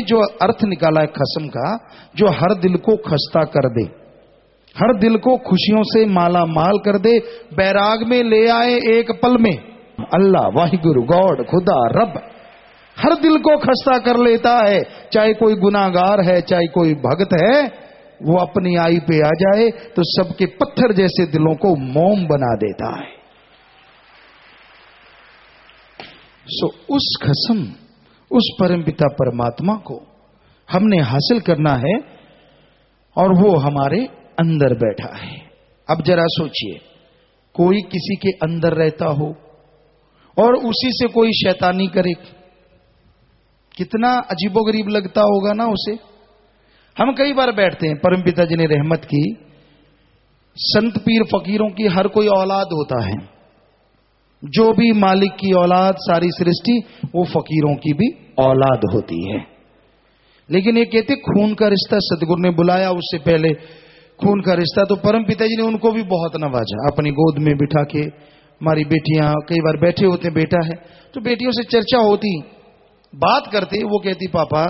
जो अर्थ निकाला है खसम का, जो हर दिल को खस्ता कर दे, हर दिल को खुशियों से माला माल कर दे, बैराग में ले आए एक पल में। अल्लाह वाहिगुरु गॉड खुदा रब हर दिल को खस्ता कर लेता है। चाहे कोई गुनाहगार है, चाहे कोई भक्त है, वो अपनी आई पे आ जाए तो सबके पत्थर जैसे दिलों को मोम बना देता है। उस खसम, उस परमपिता परमात्मा को हमने हासिल करना है और वो हमारे अंदर बैठा है। अब जरा सोचिए, कोई किसी के अंदर रहता हो और उसी से कोई शैतानी करे, कितना अजीबोगरीब लगता होगा ना उसे। हम कई बार बैठते हैं, परमपिता जी ने रहमत की, संत पीर फकीरों की हर कोई औलाद होता है, जो भी मालिक की औलाद सारी सृष्टि वो फकीरों की भी औलाद होती है। लेकिन ये कहते खून का रिश्ता सतगुरु ने बुलाया, उससे पहले खून का रिश्ता, तो परम पिताजी ने उनको भी बहुत नवाजा, अपनी गोद में बिठा के। हमारी बेटियां कई बार बैठे होते, बेटा है तो बेटियों से चर्चा होती, बात करते, वो कहती पापा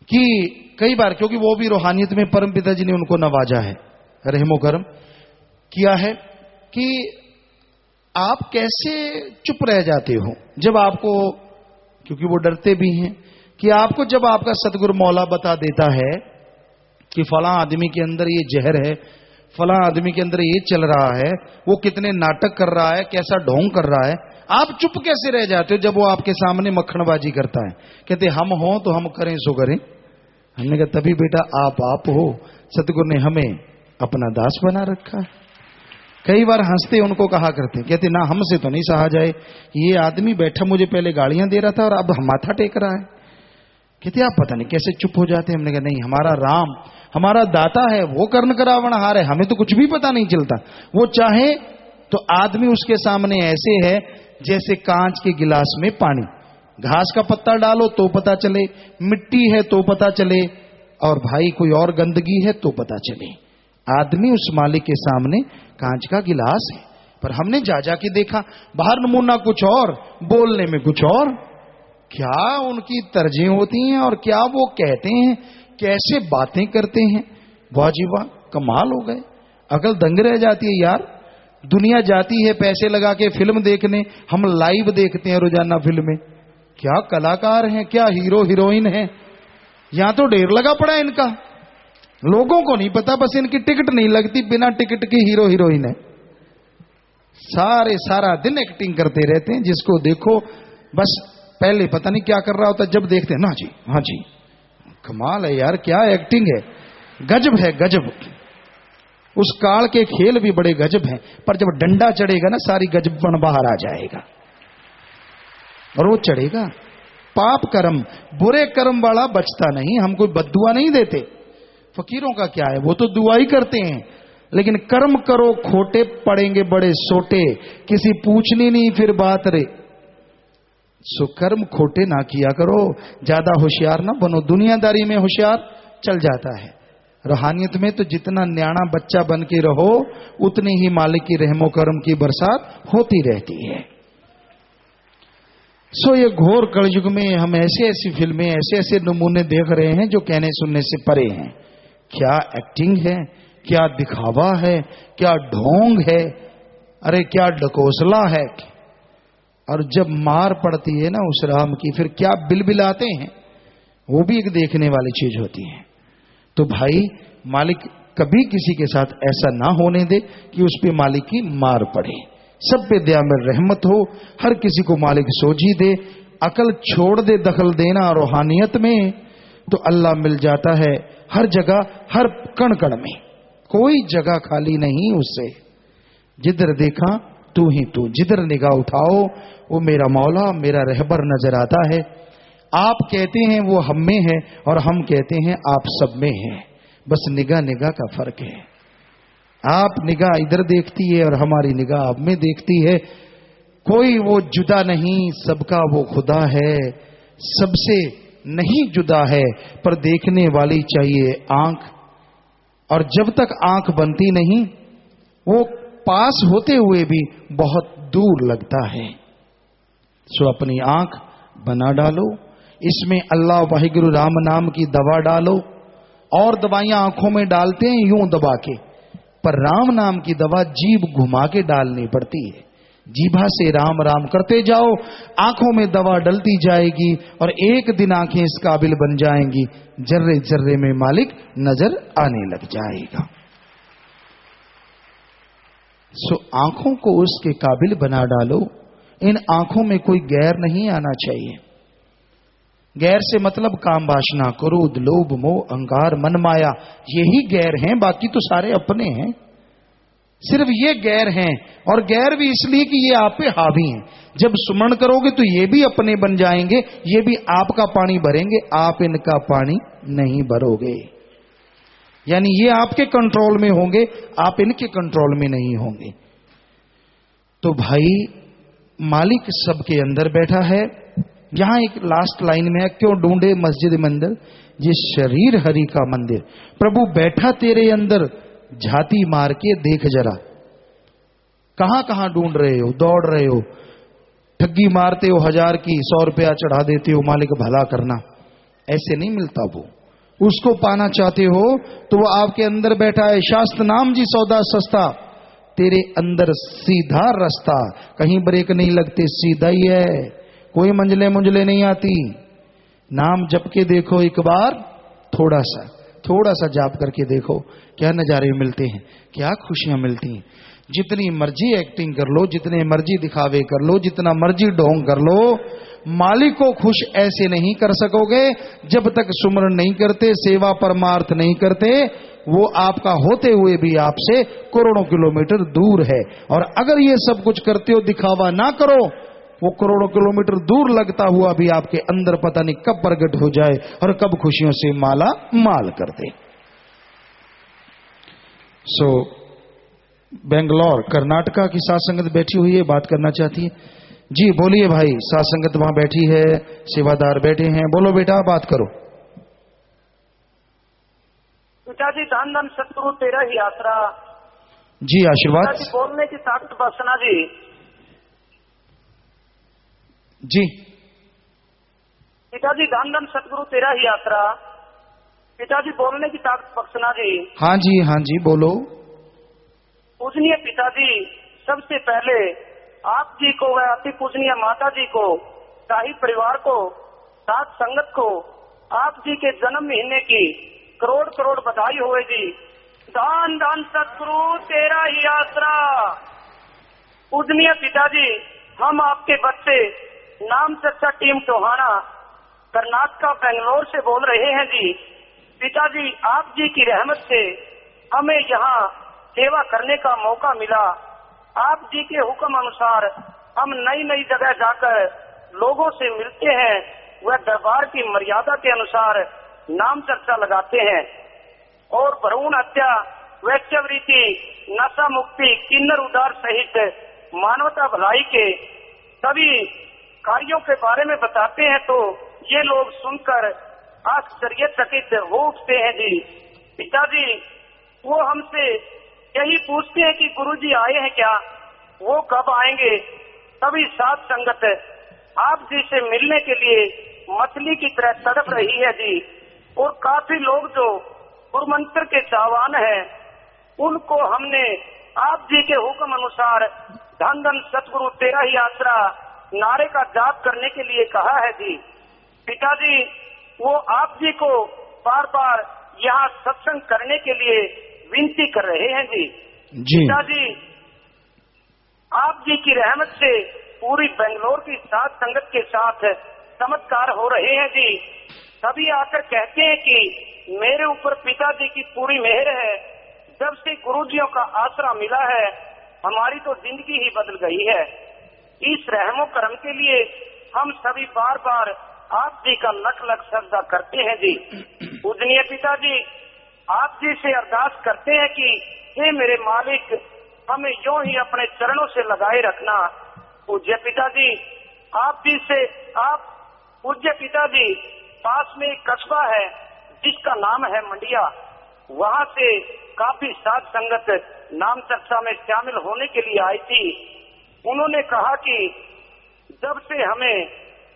कि कई बार, क्योंकि वो भी रूहानियत में परम पिताजी ने उनको नवाजा है, रहमो करम किया है, कि आप कैसे चुप रह जाते हो जब आपको, क्योंकि वो डरते भी हैं, कि आपको जब आपका सतगुरु मौला बता देता है कि फलां आदमी के अंदर ये जहर है, फलां आदमी के अंदर ये चल रहा है, वो कितने नाटक कर रहा है, कैसा ढोंग कर रहा है, आप चुप कैसे रह जाते हो जब वो आपके सामने मक्खनबाजी करता है। कहते हम हो तो हम करें सो करें। हमने कहा तभी बेटा आप हो, सतगुरु ने हमें अपना दास बना रखा है। कई बार हंसते उनको कहा करते, कहते ना हमसे तो नहीं सहा जाए, ये आदमी बैठा मुझे पहले गालियां दे रहा था और अब माथा टेक रहा है। कहते आप पता नहीं कैसे चुप हो जाते। हमने कहा नहीं, हमारा राम हमारा दाता है, वो कर्ण करावण हार है, हमें तो कुछ भी पता नहीं चलता। वो चाहे तो आदमी उसके सामने ऐसे है जैसे कांच के गिलास में पानी, घास का पत्ता डालो तो पता चले, मिट्टी है तो पता चले, और भाई कोई और गंदगी है तो पता चले। आदमी उस मालिक के सामने कांच का गिलास है। पर हमने जा के देखा, बाहर नमूना कुछ और, बोलने में कुछ और। क्या उनकी तर्जें होती हैं और क्या वो कहते हैं, कैसे बातें करते हैं, वाह जी वाह, कमाल हो गए। अकल दंग रह जाती है यार। दुनिया जाती है पैसे लगा के फिल्म देखने, हम लाइव देखते हैं रोजाना फिल्में। क्या कलाकार हैं, क्या हीरो हीरोइन हैं। यहां तो ढेर लगा पड़ा है इनका, लोगों को नहीं पता, बस इनकी टिकट नहीं लगती, बिना टिकट की हीरो हीरोइन है। सारा दिन एक्टिंग करते रहते हैं, जिसको देखो बस पहले पता नहीं क्या कर रहा होता, जब देखते हैं ना जी हाँ जी, कमाल है यार, क्या एक्टिंग है, गजब है गजब। उस काल के खेल भी बड़े गजब हैं, पर जब डंडा चढ़ेगा ना सारी गजबपन बाहर आ जाएगा। और वो चढ़ेगा, पाप कर्म बुरे कर्म वाला बचता नहीं। हम कोई बद्दुआ नहीं देते, फकीरों का क्या है, वो तो दुआ ही करते हैं। लेकिन कर्म करो खोटे, पड़ेंगे बड़े सोटे, किसी पूछनी नहीं फिर बात रे। सो कर्म खोटे ना किया करो, ज्यादा होशियार ना बनो। दुनियादारी में होशियार चल जाता है, रूहानियत में तो जितना न्याणा बच्चा बन के रहो उतनी ही मालिक की रहमो करम की बरसात होती रहती है। सो ये घोर कलयुग में हम ऐसे ऐसी फिल्में, ऐसे ऐसे नमूने देख रहे हैं जो कहने सुनने से परे हैं। क्या एक्टिंग है, क्या दिखावा है, क्या ढोंग है, अरे क्या ढकोसला है। और जब मार पड़ती है ना उस राम की, फिर क्या बिलबिलाते हैं, वो भी एक देखने वाली चीज होती है। तो भाई मालिक कभी किसी के साथ ऐसा ना होने दे कि उस पे मालिक की मार पड़े। सब पे दया में रहमत हो, हर किसी को मालिक सोझी दे, अकल छोड़ दे दखल देना रूहानियत में, तो अल्लाह मिल जाता है हर जगह, हर कण कण में, कोई जगह खाली नहीं उससे। जिधर देखा तू ही तू, जिधर निगाह उठाओ वो मेरा मौला, मेरा रहबर नजर आता है। आप कहते हैं वो हम में है और हम कहते हैं आप सब में है, बस निगाह निगाह का फर्क है। आप निगाह इधर देखती है और हमारी निगाह आप में देखती है। कोई वो जुदा नहीं, सबका वो खुदा है, सबसे नहीं जुदा है, पर देखने वाली चाहिए आंख। और जब तक आंख बनती नहीं, वो पास होते हुए भी बहुत दूर लगता है। सो अपनी आंख बना डालो, इसमें अल्लाह वाहिगुरु राम नाम की दवा डालो, और दवाइयां आंखों में डालते हैं यूं दबा के, पर राम नाम की दवा जीभ घुमा के डालनी पड़ती है। जीभा से राम राम करते जाओ, आंखों में दवा डलती जाएगी और एक दिन आंखें इस काबिल बन जाएंगी, जर्रे जर्रे में मालिक नजर आने लग जाएगा। सो आंखों को उसके काबिल बना डालो। इन आंखों में कोई गैर नहीं आना चाहिए। गैर से मतलब काम वासना, क्रोध, लोभ, मोह, अहंकार, मन माया, यही गैर हैं, बाकी तो सारे अपने हैं। सिर्फ ये गैर हैं, और गैर भी इसलिए कि ये आप पे हावी हैं। जब सुमरण करोगे तो ये भी अपने बन जाएंगे, ये भी आपका पानी भरेंगे, आप इनका पानी नहीं भरोगे। यानी ये आपके कंट्रोल में होंगे, आप इनके कंट्रोल में नहीं होंगे। तो भाई मालिक सबके अंदर बैठा है। यहां एक लास्ट लाइन में है, क्यों ढूंढे मस्जिद मंदिर, ये शरीर हरि का मंदिर। प्रभु बैठा तेरे अंदर, झाती मार के देख जरा, कहां कहां ढूंढ रहे हो, दौड़ रहे हो, ठगी मारते हो 1000 की, 100 रुपया चढ़ा देते हो, मालिक भला करना, ऐसे नहीं मिलता। वो उसको पाना चाहते हो तो वो आपके अंदर बैठा है। शास्त्र नाम जी सौदा सस्ता, तेरे अंदर सीधा रास्ता, कहीं ब्रेक नहीं लगते, सीधा ही है, कोई मंजले मुंजले नहीं आती। नाम जप के देखो एक बार, थोड़ा सा जाप करके देखो, क्या नजारे मिलते हैं, क्या खुशियां मिलती हैं। जितनी मर्जी एक्टिंग कर लो, जितने मर्जी दिखावे कर लो, जितना मर्जी ढोंग कर लो, मालिक को खुश ऐसे नहीं कर सकोगे जब तक सुमरण नहीं करते, सेवा परमार्थ नहीं करते। वो आपका होते हुए भी आपसे करोड़ों किलोमीटर दूर है। और अगर ये सब कुछ करते हो, दिखावा ना करो, वो करोड़ों किलोमीटर दूर लगता हुआ भी आपके अंदर पता नहीं कब प्रकट हो जाए और कब खुशियों से माला माल कर दे। सो बेंगलोर कर्नाटका की साथ संगत बैठी हुई है, बात करना चाहती है। जी बोलिए भाई, साथ संगत वहां बैठी है, सेवादार बैठे हैं, बोलो बेटा बात करो। पिताजी धन धन सतगुरु तेरा ही आसरा। जी आशीर्वाद। पिताजी बोलने की ताकत बख्शना जी। जी पिताजी धन धन सतगुरु तेरा ही आसरा। पिताजी बोलने की ताकत बख्शना जी। हाँ जी बोलो। पूजनीय पिताजी, सबसे पहले आप जी को व अति पूजनीय माता जी को, शाही परिवार को, साथ संगत को आप जी के जन्म महीने की करोड़ करोड़ बधाई होए जी। दान दान सतगुरु तेरा ही आसरा। पूजनीय पिताजी, हम आपके बच्चे नाम चर्चा टीम टोहाना कर्नाटका बेंगलोर से बोल रहे हैं जी। पिताजी आप जी की रहमत से हमें यहाँ सेवा करने का मौका मिला। आप जी के हुक्म अनुसार हम नई नई जगह जाकर लोगों से मिलते हैं, वह दरबार की मर्यादा के अनुसार नाम चर्चा लगाते हैं और भ्रूण हत्या, वैश्यवृत्ति, नशा मुक्ति, किन्नर उद्धार सहित मानवता भलाई के सभी कार्यों के बारे में बताते हैं। तो ये लोग सुनकर आश्चर्यचकित हो उठते हैं जी। पिताजी वो हमसे यही पूछते हैं कि गुरुजी आए हैं क्या, वो कब आएंगे। सभी साथ संगत आप जी से मिलने के लिए मछली की तरह तड़प रही है जी। और काफी लोग जो गुरु मंत्र के चाहवान हैं, उनको हमने आप जी के हुक्म अनुसार धन धन सतगुरु तेरा ही आसरा नारे का जाप करने के लिए कहा है जी। पिताजी वो आप जी को बार बार यहाँ सत्संग करने के लिए विनती कर रहे हैं जी। पिताजी आप जी की रहमत से पूरी बेंगलोर की साथ संगत के साथ चमत्कार हो रहे हैं जी। सभी आकर कहते हैं कि मेरे ऊपर पिताजी की पूरी मेहर है, जब से गुरुजियों का आसरा मिला है हमारी तो जिंदगी ही बदल गई है। इस रहमो करम के लिए हम सभी बार बार आप जी का लख लख सजदा करते हैं जी। पूजनीय पिताजी आप जी से अरदास करते हैं कि हे मेरे मालिक, हमें यूं ही अपने चरणों से लगाए रखना। पूज्य पिताजी आप जी से आप पूज्य पिताजी पास में एक कस्बा है जिसका नाम है मंडिया, वहां से काफी साथ संगत नाम चर्चा में शामिल होने के लिए आई थी। उन्होंने कहा कि जब से हमें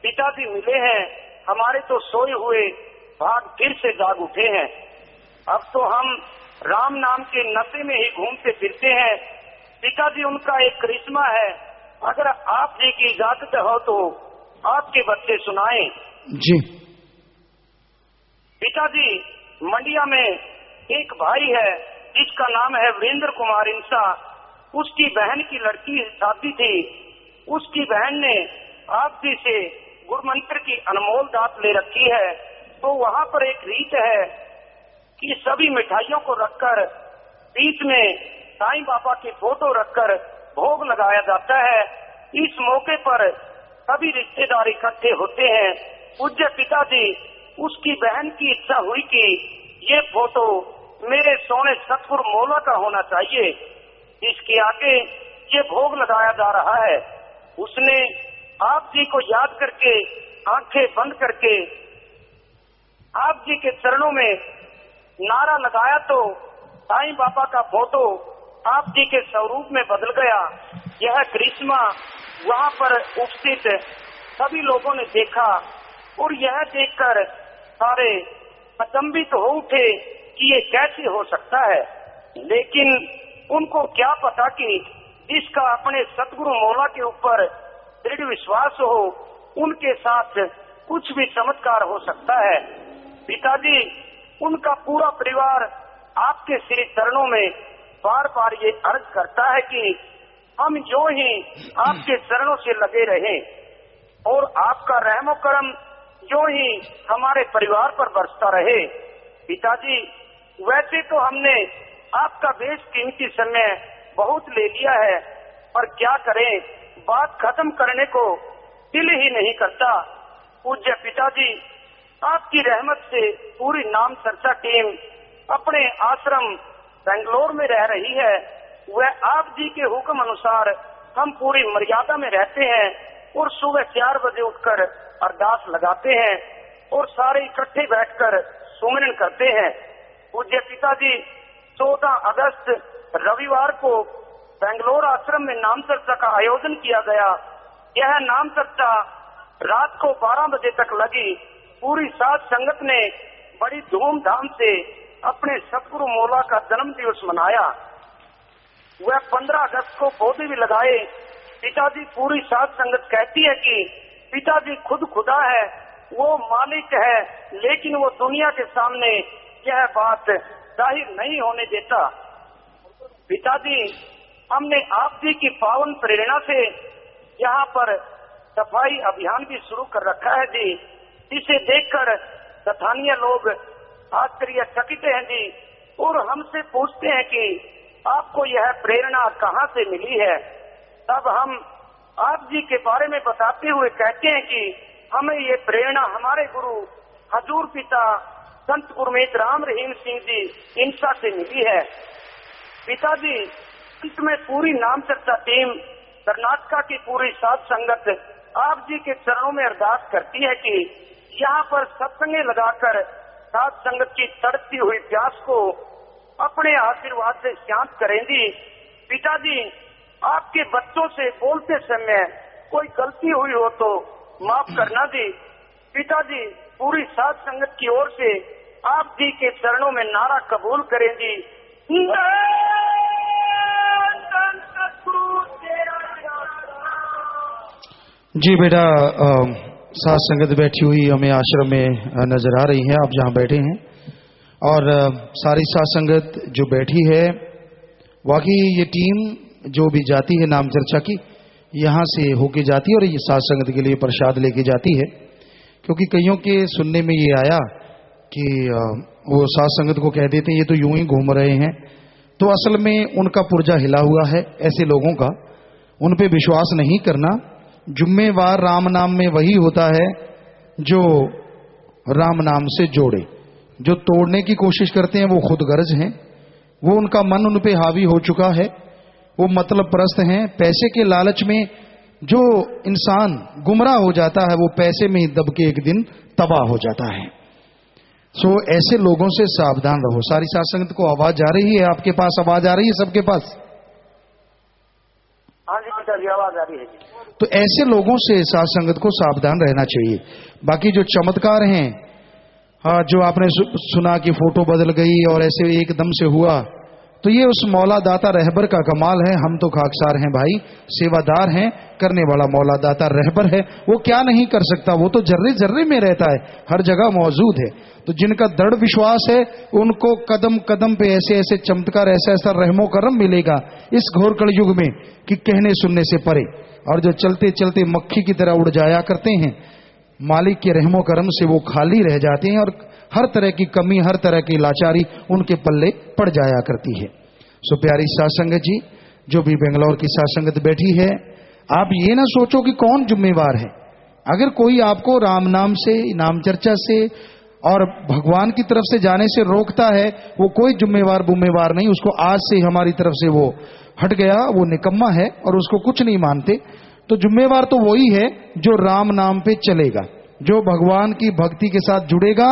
पिताजी मिले हैं हमारे तो सोए हुए भाग फिर से जाग उठे हैं। अब तो हम राम नाम के नशे में ही घूमते फिरते हैं। पिताजी, उनका एक करिश्मा है, अगर आप जी की इजाजत हो तो आपके बच्चे सुनाएं। जी। पिताजी, मंडिया में एक भाई है जिसका नाम है वीरेंद्र कुमार इंसा। उसकी बहन की लड़की शादी थी। उसकी बहन ने आप जी से गुरु मंत्र की अनमोल दात ले रखी है। तो वहाँ पर एक रीत है कि सभी मिठाइयों को रखकर बीच में साईं बाबा की फोटो रखकर भोग लगाया जाता है। इस मौके पर सभी रिश्तेदार इकट्ठे होते हैं। पूज्य पिताजी, उसकी बहन की इच्छा हुई कि ये फोटो मेरे सोने सतगुरु मौला का होना चाहिए, इसके आगे ये भोग लगाया जा रहा है। उसने आप जी को याद करके आंखें बंद करके आप जी के चरणों में नारा लगाया तो साईं बाबा का फोटो आप जी के स्वरूप में बदल गया। यह करिश्मा वहाँ पर उपस्थित सभी लोगों ने देखा और यह देखकर सारे अचंभित हो उठे कि ये कैसे हो सकता है। लेकिन उनको क्या पता कि जिसका अपने सतगुरु मौला के ऊपर दृढ़ विश्वास हो, उनके साथ कुछ भी चमत्कार हो सकता है। पिताजी, उनका पूरा परिवार आपके श्री चरणों में बार बार ये अर्ज करता है कि हम जो ही आपके चरणों से लगे रहें और आपका रहमो करम जो ही हमारे परिवार पर बरसता रहे। पिताजी, वैसे तो हमने आपका बेशकीमती समय बहुत ले लिया है, पर क्या करें, बात खत्म करने को दिल ही नहीं करता। पूज्य पिताजी, आपकी रहमत से पूरी नाम चर्चा टीम अपने आश्रम बेंगलोर में रह रही है। वह आप जी के हुक्म अनुसार हम पूरी मर्यादा में रहते हैं और सुबह 4 बजे उठकर अरदास लगाते हैं और सारे इकट्ठे बैठकर सुमिरन करते हैं। पूज्य पिताजी, 14 अगस्त रविवार को बेंगलोर आश्रम में नाम चर्चा का आयोजन किया गया। यह नाम चर्चा रात को 12 बजे तक लगी। पूरी साध संगत ने बड़ी धूमधाम से अपने सतगुरु मौला का जन्म दिवस मनाया। वह 15 अगस्त को पौधे भी लगाए। पिताजी, पूरी साध संगत कहती है कि पिताजी खुद खुदा है, वो मालिक है, लेकिन वो दुनिया के सामने यह बात जाहिर नहीं होने देता। पिताजी, हमने आप जी की पावन प्रेरणा से यहाँ पर सफाई अभियान भी शुरू कर रखा है जी, जिसे देखकर स्थानीय लोग आश्चर्यचकित हैं जी और हमसे पूछते हैं कि आपको यह प्रेरणा कहाँ से मिली है। तब हम आप जी के बारे में बताते हुए कहते हैं कि हमें ये प्रेरणा हमारे गुरु हजूर पिता संत गुरमीत राम रहीम सिंह जी इंसा से मिली है। पिताजी, अंत में पूरी नाम चर्चा टीम कर्नाटका की पूरी साध संगत आप जी के चरणों में अरदास करती है कि यहाँ पर सत्संगे लगाकर साध संगत की तड़पती हुई प्यास को अपने आशीर्वाद से शांत करेंगी। पिताजी, आपके बच्चों से बोलते समय कोई गलती हुई हो तो माफ करना जी। पिताजी, पूरी साध संगत की ओर से आप जी के चरणों में नारा कबूल करेंगी। जी बेटा, साध संगत बैठी हुई हमें आश्रम में नजर आ रही है, आप जहां बैठे हैं, और सारी साध संगत जो बैठी है, वाकई ये टीम जो भी जाती है नाम चर्चा की, यहाँ से होके जाती है और ये साध संगत के लिए प्रसाद लेके जाती है। क्योंकि कईयों के सुनने में ये आया कि वो साध संगत को कह देते हैं ये तो यूं ही घूम रहे हैं, तो असल में उनका पुर्जा हिला हुआ है। ऐसे लोगों का उन पे विश्वास नहीं करना। जुम्मेवार राम नाम में वही होता है जो राम नाम से जोड़े। जो तोड़ने की कोशिश करते हैं वो खुद गर्ज हैं, वो उनका मन उन पे हावी हो चुका है, वो मतलब परस्त हैं। पैसे के लालच में जो इंसान गुमराह हो जाता है वो पैसे में ही दब के एक दिन तबाह हो जाता है। सो ऐसे लोगों से सावधान रहो। सारी साध संगत को आवाज आ रही है, आपके पास आवाज आ रही है, सबके पास? हाँ जी पिताजी, आवाज आ रही है जी। तो ऐसे लोगों से साथ संगत को सावधान रहना चाहिए। बाकी जो चमत्कार हैं, हाँ, जो आपने सुना कि फोटो बदल गई और ऐसे एकदम से हुआ, तो ये उस मौला दाता रहबर का कमाल है। हम तो खाकसार हैं भाई, सेवादार हैं, करने वाला मौला दाता रहबर है। वो क्या नहीं कर सकता, वो तो जर्रे जर्रे में रहता है, हर जगह मौजूद है। तो जिनका दृढ़ विश्वास है उनको कदम कदम पे ऐसे ऐसे चमत्कार, ऐसा ऐसा रहमो करम मिलेगा इस घोर कलयुग में कि कहने सुनने से परे। और जो चलते चलते मक्खी की तरह उड़ जाया करते हैं, मालिक के रहमो करम से वो खाली रह जाते हैं और हर तरह की कमी, हर तरह की लाचारी उनके पल्ले पड़ जाया करती है। सो प्यारी साथ संगत जी, जो भी बेंगलोर की साथ संगत बैठी है, आप ये ना सोचो कि कौन जिम्मेवार है। अगर कोई आपको राम नाम से, नाम चर्चा से और भगवान की तरफ से जाने से रोकता है, वो कोई जिम्मेवार बुम्मेवार नहीं। उसको आज से हमारी तरफ से वो हट गया, वो निकम्मा है और उसको कुछ नहीं मानते। तो जिम्मेवार तो वही है जो राम नाम पे चलेगा, जो भगवान की भक्ति के साथ जुड़ेगा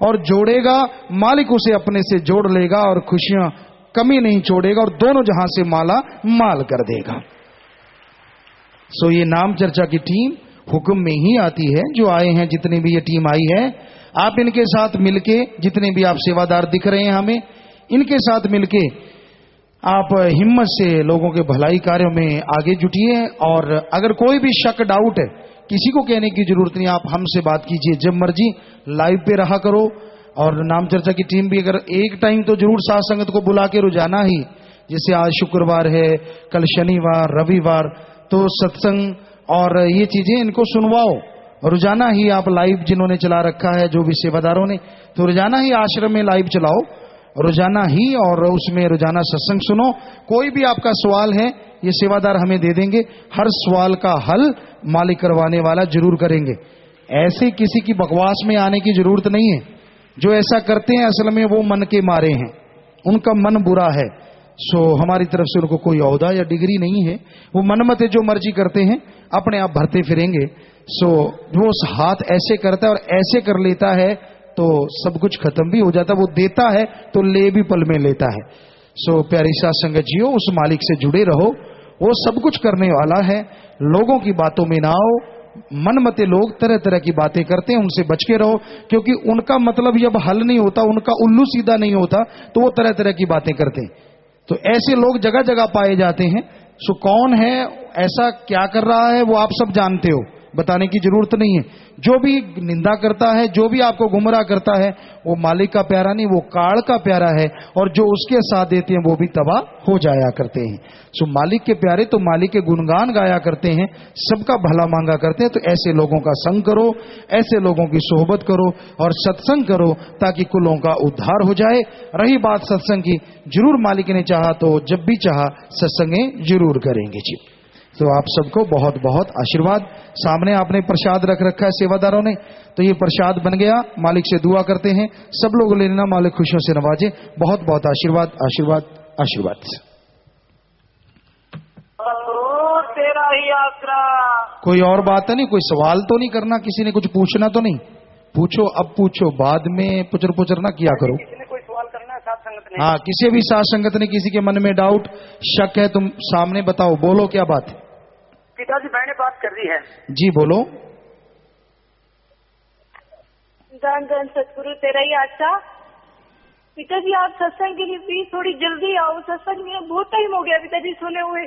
और जोड़ेगा, मालिक उसे अपने से जोड़ लेगा और खुशियां कमी नहीं छोड़ेगा और दोनों जहां से माला माल कर देगा। सो ये नाम चर्चा की टीम हुक्म में ही आती है। जो आए हैं, जितनी भी ये टीम आई है, आप इनके साथ मिलके, जितने भी आप सेवादार दिख रहे हैं हमें, इनके साथ मिलके आप हिम्मत से लोगों के भलाई कार्यों में आगे जुटिए। और अगर कोई भी शक डाउट है, किसी को कहने की जरूरत नहीं, आप हमसे बात कीजिए जब मर्जी, लाइव पे रहा करो। और नाम चर्चा की टीम भी अगर एक टाइम तो जरूर साथ संगत को बुला के रोजाना ही, जैसे आज शुक्रवार है, कल शनिवार, रविवार, तो सत्संग और ये चीजें इनको सुनवाओ। रोजाना ही आप लाइव, जिन्होंने चला रखा है, जो भी सेवादारों ने, तो रोजाना ही आश्रम में लाइव चलाओ, रोजाना ही, और उसमें रोजाना सत्संग सुनो। कोई भी आपका सवाल है, ये सेवादार हमें दे देंगे, हर सवाल का हल मालिक करवाने वाला जरूर करेंगे। ऐसे किसी की बकवास में आने की जरूरत नहीं है। जो ऐसा करते हैं असल में वो मन के मारे हैं, उनका मन बुरा है। सो हमारी तरफ से उनको कोई औहदा या डिग्री नहीं है, वो मनमते जो मर्जी करते हैं, अपने आप भरते फिरेंगे। सो वो हाथ ऐसे करता है और ऐसे कर लेता है तो सब कुछ खत्म भी हो जाता है। वो देता है तो ले भी पल में लेता है। सो प्यारी साथ संगत जियो, उस मालिक से जुड़े रहो, वो सब कुछ करने वाला है। लोगों की बातों में ना आओ। मनमते लोग तरह तरह की बातें करते हैं, उनसे बच के रहो, क्योंकि उनका मतलब जब हल नहीं होता, उनका उल्लू सीधा नहीं होता, तो वो तरह तरह की बातें करते हैं। तो ऐसे लोग जगह जगह पाए जाते हैं। सो कौन है, ऐसा क्या कर रहा है, वो आप सब जानते हो, बताने की जरूरत नहीं है। जो भी निंदा करता है, जो भी आपको गुमराह करता है, वो मालिक का प्यारा नहीं, वो काल का प्यारा है। और जो उसके साथ देते हैं वो भी तबाह हो जाया करते हैं। सो मालिक के प्यारे तो मालिक के गुणगान गाया करते हैं, सबका भला मांगा करते हैं। तो ऐसे लोगों का संग करो, ऐसे लोगों की सोहबत करो और सत्संग करो, ताकि कुलों का उद्धार हो जाए। रही बात सत्संग की, जरूर मालिक ने चाहा तो जब भी चाहा सत्संगें जरूर करेंगे जी। तो आप सबको बहुत बहुत आशीर्वाद। सामने आपने प्रसाद रख रखा है सेवादारों ने, तो ये प्रसाद बन गया। मालिक से दुआ करते हैं, सब लोग लेना, मालिक खुशियों से नवाजे। बहुत बहुत आशीर्वाद, आशीर्वाद, आशीर्वाद। तेरा ही आसरा। कोई और बात तो नहीं, कोई सवाल तो नहीं करना, किसी ने कुछ पूछना तो नहीं? पूछो, अब पूछो, बाद में पुचर पुचर ना किया करो। किसी ने कोई सवाल करना है साथ संगत ने? हाँ, किसी भी साथ संगत ने, किसी के मन में डाउट शक है, तुम सामने बताओ, बोलो क्या बात है। पिताजी बहने बात कर रही है जी, बोलो। धन धन सतगुरु तेरा ही आशा। पिताजी आप सत्संग के लिए प्लीज थोड़ी जल्दी आओ, सत्संग में बहुत टाइम हो गया पिताजी सुने हुए।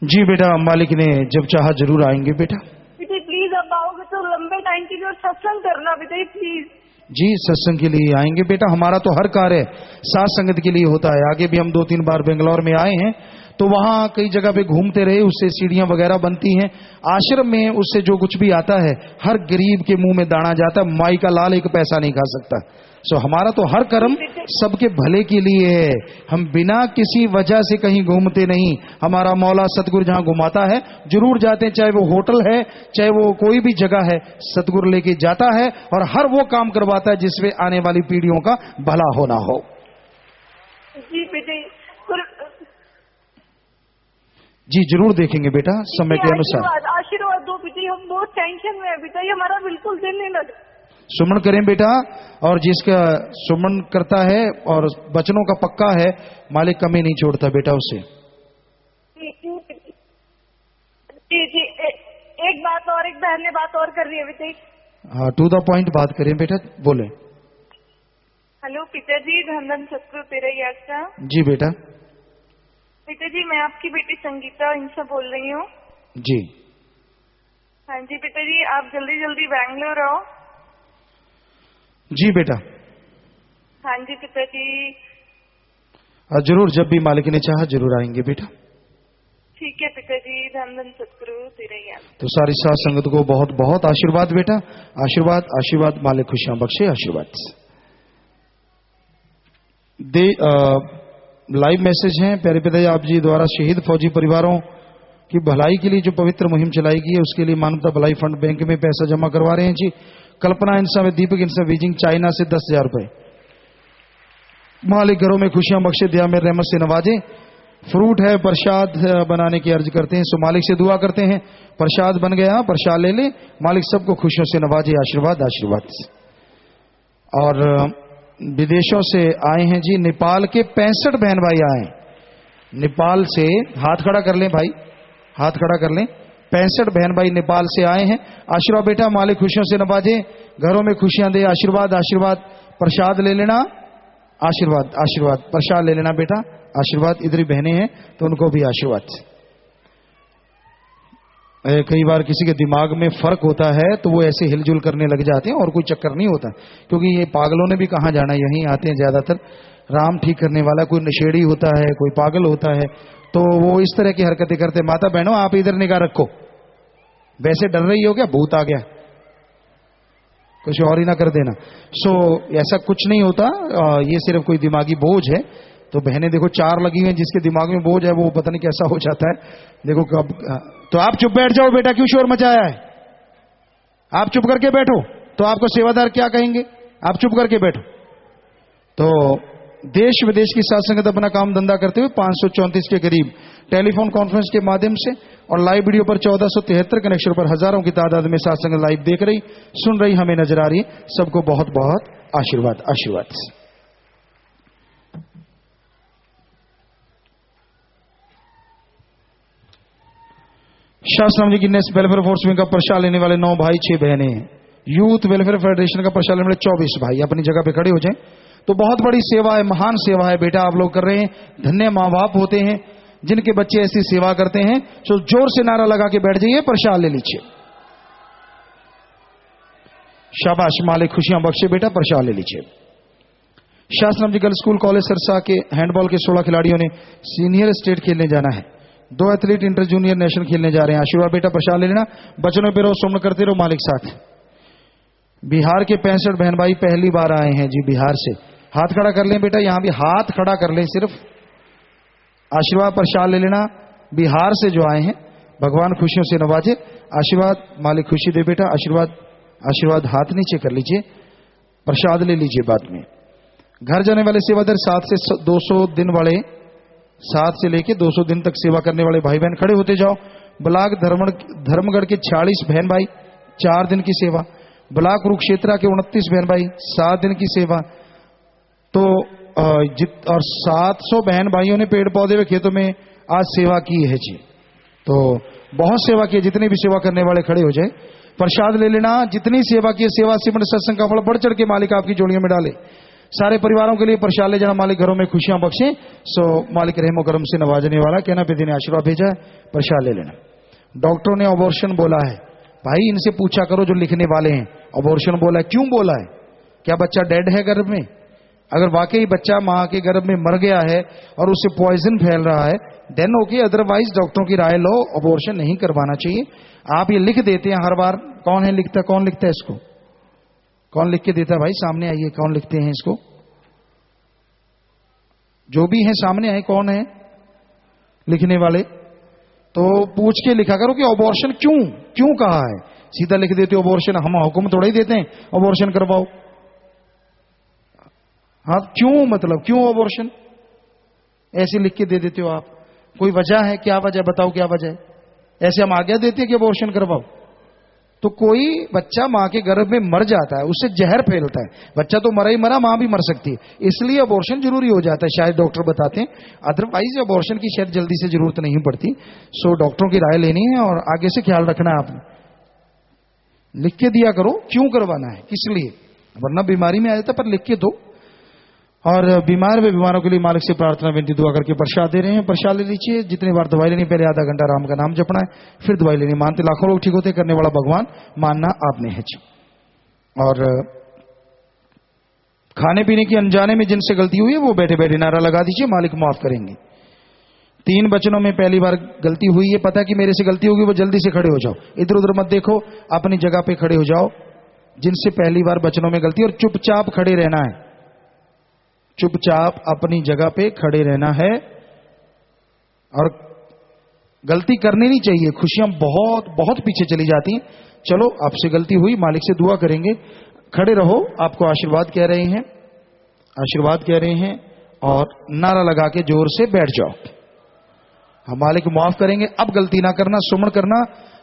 जी बेटा, मालिक ने जब चाहा जरूर आएंगे बेटा। पिताजी प्लीज अब आओगे तो लंबे टाइम के लिए और सत्संग करना पिताजी प्लीज। जी, सत्संग के लिए आएंगे बेटा। हमारा तो हर कार्य साथ संगत के लिए होता है। आगे भी हम 2-3 बार बेंगलोर में आए हैं, तो वहां कई जगह पे घूमते रहे, उससे सीढ़ियां वगैरह बनती हैं। आश्रम में उससे जो कुछ भी आता है, हर गरीब के मुंह में दाना जाता है। माई का लाल एक पैसा नहीं खा सकता। सो हमारा तो हर कर्म सबके भले के लिए है। हम बिना किसी वजह से कहीं घूमते नहीं। हमारा मौला सतगुरु जहां घुमाता है जरूर जाते हैं, चाहे वो होटल है, चाहे वो कोई भी जगह है, सतगुरु लेके जाता है और हर वो काम करवाता है जिसमें आने वाली पीढ़ियों का भला होना हो। जी पिताजी, जी जरूर देखेंगे बेटा, समय के अनुसार। आशीर्वाद दो पिताजी, हम बहुत टेंशन में है पिताजी, हमारा बिल्कुल दिल नहीं लग। सुमन करें बेटा, और जिसका सुमन करता है और बचनों का पक्का है, मालिक कमी नहीं छोड़ता बेटा उससे। जी जी एक बात और, एक बहन ने बात और कर रही है अभी तक। हाँ, टू द पॉइंट बात करें बेटा, बोले। हेलो पिताजी, धन धन सतगुरु तेरा ही आज्ञा। जी बेटा। पिताजी, मैं आपकी बेटी संगीता इनसे बोल रही हूँ। जी। हाँ जी पिताजी, आप जल्दी जल्दी बैंगलोर आओ। जी बेटा। हाँ जी पिताजी। जरूर, जब भी मालिक ने चाहा जरूर आएंगे बेटा। ठीक है पिताजी, धन धन सतगुरु तेरा ही आज्ञा। तो सारी साथ संगत को बहुत बहुत आशीर्वाद बेटा, आशीर्वाद आशीर्वाद, मालिक खुशियां बख्शे, आशीर्वाद। लाइव मैसेज हैं प्यारे पिताजी, आप जी द्वारा शहीद फौजी परिवारों की भलाई के लिए जो पवित्र मुहिम चलाई गई है, उसके लिए मानवता भलाई फंड बैंक में पैसा जमा करवा रहे हैं जी। कल्पना इंसा में दीपक इंसा बीजिंग चाइना से 10,000 रुपए। मालिक घरों में खुशियां बख्शे, दया में रहमत से नवाजे। फ्रूट है, प्रसाद बनाने की अर्ज करते हैं, सो मालिक से दुआ करते हैं प्रसाद बन गया, प्रसाद ले ले, मालिक सबको खुशियों से नवाजे, आशीर्वाद आशीर्वाद। और विदेशों से आए हैं जी, नेपाल के 65 बहन भाई आए नेपाल से। हाथ खड़ा कर लें भाई, हाथ खड़ा कर लें। 65 बहन भाई नेपाल से आए हैं। आशीर्वाद बेटा, मालिक खुशियों से नवाजे, घरों में खुशियां दे, आशीर्वाद आशीर्वाद। प्रसाद ले लेना, आशीर्वाद आशीर्वाद, प्रसाद ले लेना बेटा, आशीर्वाद। इधर ही बहनें हैं तो उनको भी आशीर्वाद। कई बार किसी के दिमाग में फर्क होता है तो वो ऐसे हिलजुल करने लग जाते हैं, और कोई चक्कर नहीं होता, क्योंकि ये पागलों ने भी कहाँ जाना, यहीं आते हैं ज्यादातर। राम ठीक करने वाला कोई नशेड़ी होता है, कोई पागल होता है, तो वो इस तरह की हरकतें करते। माता बहनों, आप इधर निगाह रखो, वैसे डर रही हो क्या, भूत आ गया, कुछ और ही ना कर देना। सो ऐसा कुछ नहीं होता, ये सिर्फ कोई दिमागी बोझ है। तो बहनें देखो 4 लगी हुई हैं, जिसके दिमाग में बोझ है वो पता नहीं कैसा हो जाता है, देखो कब। तो आप चुप बैठ जाओ बेटा, क्यों शोर मचाया है, आप चुप करके बैठो, तो आपको सेवादार क्या कहेंगे, आप चुप करके बैठो। तो देश विदेश की साथ संगत अपना काम धंधा करते हुए 534 के करीब टेलीफोन कॉन्फ्रेंस के माध्यम से और लाइव वीडियो पर 1473 कनेक्शन पर हजारों की तादाद में साथ संगत लाइव देख रही, सुन रही, हमें नजर आ रही है। सबको बहुत बहुत आशीर्वाद आशीर्वाद। शास्त्राम जी की नेस वेलफेयर फोर्स में का प्रसाद लेने वाले 9 भाई 6 बहनें हैं। यूथ वेलफेयर फेडरेशन का प्रसाद लेने वाले 24 भाई। अपनी जगह पे खड़े हो जाएं। तो बहुत बड़ी सेवा है, महान सेवा है बेटा, आप लोग कर रहे हैं। धन्य माँ बाप होते हैं जिनके बच्चे ऐसी सेवा करते हैं। तो जोर से नारा लगा के बैठ जाइए, प्रसाद ले लीजिए। शाबाश, मालिक खुशियां बख्शे बेटा, प्रसाद ले लीजिए। शास्त्रम जी गर्ल्स स्कूल कॉलेज सरसा के हैंडबॉल के 16 खिलाड़ियों ने सीनियर स्टेट खेलने जाना है। 2 एथलीट इंटर जूनियर नेशनल खेलने जा रहे हैं। आशीर्वाद बेटा, प्रसाद ले लेना। बचनों पे रहो, सुमन करते रहो, मालिक साथ। बिहार के 65 बहन भाई पहली बार आए हैं जी, बिहार से। हाथ खड़ा कर लें बेटा, यहां भी हाथ खड़ा कर लें सिर्फ। आशीर्वाद प्रसाद ले लेना। बिहार से जो आए हैं, भगवान खुशियों से नवाजे, आशीर्वाद, मालिक खुशी दे बेटा, आशीर्वाद आशीर्वाद। हाथ नीचे कर लीजिए, प्रसाद ले लीजिए बाद में। घर जाने वाले सेवादार 7 से 200 दिन वाले, 7 से लेके 200 दिन तक सेवा करने वाले भाई बहन खड़े होते जाओ। ब्लॉक धर्मगढ़ के 46 बहन भाई 4 दिन की सेवा। ब्लॉक कुरुक्षेत्र के 29 बहन भाई 7 दिन की सेवा। तो और 700 बहन भाइयों ने पेड़ पौधे व खेतों में आज सेवा की है जी। तो बहुत सेवा की है, जितने भी सेवा करने वाले खड़े हो जाए, प्रसाद ले लेना। जितनी सेवा की, सेवा सिमट सत्संग का फल बढ़ चढ़ के मालिक आपकी जोड़ियों में डाले। सारे परिवारों के लिए प्रसाद ले जाना, मालिक घरों में खुशियां बख्शे। सो मालिक रहमो करम से नवाजने वाला, कहना पे ने आशीर्वाद भेजा है, प्रसाद ले लेना। डॉक्टरों ने अबॉर्शन बोला है भाई, इनसे पूछा करो जो लिखने वाले हैं। अबॉर्शन बोला है, क्यों बोला है, क्या बच्चा डेड है गर्भ में? अगर वाकई बच्चा मां के गर्भ में मर गया है और उससे पॉइजन फैल रहा है, देन ओके, अदरवाइज डॉक्टरों की राय लो, अबॉर्शन नहीं करवाना चाहिए। आप ये लिख देते हैं हर बार, कौन है लिखता, कौन लिखता है इसको, कौन लिख के देता है भाई? सामने आइए, कौन लिखते हैं इसको? जो भी है सामने आए, कौन है लिखने वाले? तो पूछ के लिखा करो कि अबॉर्शन क्यों क्यों कहा है। सीधा लिख देते हो अबॉर्शन, हम हुक्म थोड़ा ही देते हैं अबॉर्शन करवाओ। हाँ, क्यों मतलब क्यों अबॉर्शन ऐसे लिख के दे देते हो आप? कोई वजह है? क्या वजह, बताओ क्या वजह है? ऐसे हम आज्ञा देते हैं कि अबॉर्शन करवाओ। तो कोई बच्चा मां के गर्भ में मर जाता है, उससे जहर फैलता है। बच्चा तो मरा ही मरा, मां भी मर सकती है, इसलिए अबॉर्शन जरूरी हो जाता है, शायद डॉक्टर बताते हैं। अदरवाइज अबॉर्शन की शायद जल्दी से जरूरत नहीं पड़ती। सो डॉक्टरों की राय लेनी है और आगे से ख्याल रखना है आपने। लिख के दिया करो, क्यों करवाना है, किस लिए, वरना बीमारी में आ जाता, पर लिख के दो। और बीमार व बीमारों के लिए मालिक से प्रार्थना विनती दुआ करके प्रसाद दे रहे हैं। प्रसाद ले लीजिए। जितनी बार दवाई लेनी, पहले आधा घंटा राम का नाम जपना है, फिर दवाई लेनी। मानते लाखों लोग ठीक होते, करने वाला भगवान, मानना आपने है जी। और खाने पीने की अनजाने में जिनसे गलती हुई है वो बैठे बैठे नारा लगा दीजिए, मालिक माफ करेंगे। 3 वचनों में पहली बार गलती हुई है, पता है कि मेरे से गलती होगी, वो जल्दी से खड़े हो जाओ, इधर उधर मत देखो, अपनी जगह पे खड़े हो जाओ। जिनसे पहली बार वचनों में गलती, और चुपचाप खड़े रहना है, चुपचाप अपनी जगह पे खड़े रहना है। और गलती करनी नहीं चाहिए, खुशियां बहुत बहुत पीछे चली जाती हैं। चलो, आपसे गलती हुई, मालिक से दुआ करेंगे, खड़े रहो, आपको आशीर्वाद कह रहे हैं, आशीर्वाद कह रहे हैं। और नारा लगा के जोर से बैठ जाओ, हम मालिक माफ करेंगे। अब गलती ना करना, सुमन करना,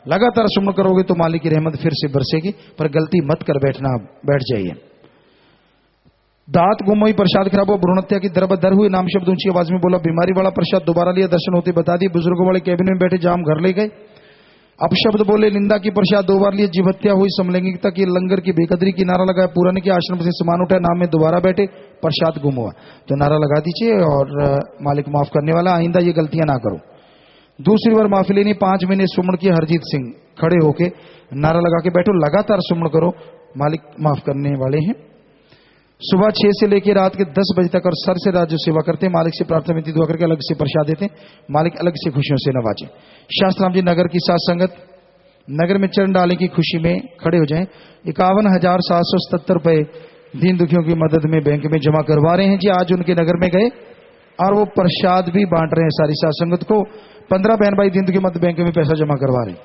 लगातार सुमन करोगे तो मालिक की रहमत फिर से बरसेगी, पर गलती मत कर बैठना, बैठ जाइए। दांत गुम हुई, प्रसाद खराब हुआ, भ्रूण हत्या की दर बदर हुई, नाम शब्द ऊंची आवाज में बोला, बीमारी वाला प्रसाद दोबारा लिया, दर्शन होते बता दिए, बुजुर्गों वाले कैबिन में बैठे जाम घर ले गए, अपशब्द बोले, निंदा की प्रसाद 2 बार लिए, जीव हत्या हुई, समलैंगिकता की, लंगर की बेकदरी की नारा लगाया, पूरा नहीं किया, आश्रम से सामान उठाया, नाम में दोबारा बैठे, प्रसाद गुम हुआ, तो नारा लगा दीजिए और मालिक माफ करने वाला, आइंदा ये गलतियां ना करो। दूसरी बार माफी लेनी, 5 महीने सुमन की, हरजीत सिंह खड़े होके नारा लगा के बैठो, लगातार सुमन करो, मालिक माफ करने वाले हैं। सुबह 6 से लेकर रात के 10 बजे तक और सर से रात जो सेवा करते हैं, मालिक से प्रार्थना विनती दुआ करके अलग से प्रसाद देते हैं, मालिक अलग से खुशियों से नवाजे। शास्त्र राम जी नगर की साथ संगत नगर में चरण डालने की खुशी में खड़े हो जाएं। 51,777 रुपए दीन दुखियों की मदद में बैंक में जमा करवा रहे हैं जी। आज उनके नगर में गए और वो प्रसाद भी बांट रहे हैं सारी साथ संगत को। 15 बहन भाई दीन दुखी मदद बैंक में पैसा जमा करवा रहे हैं।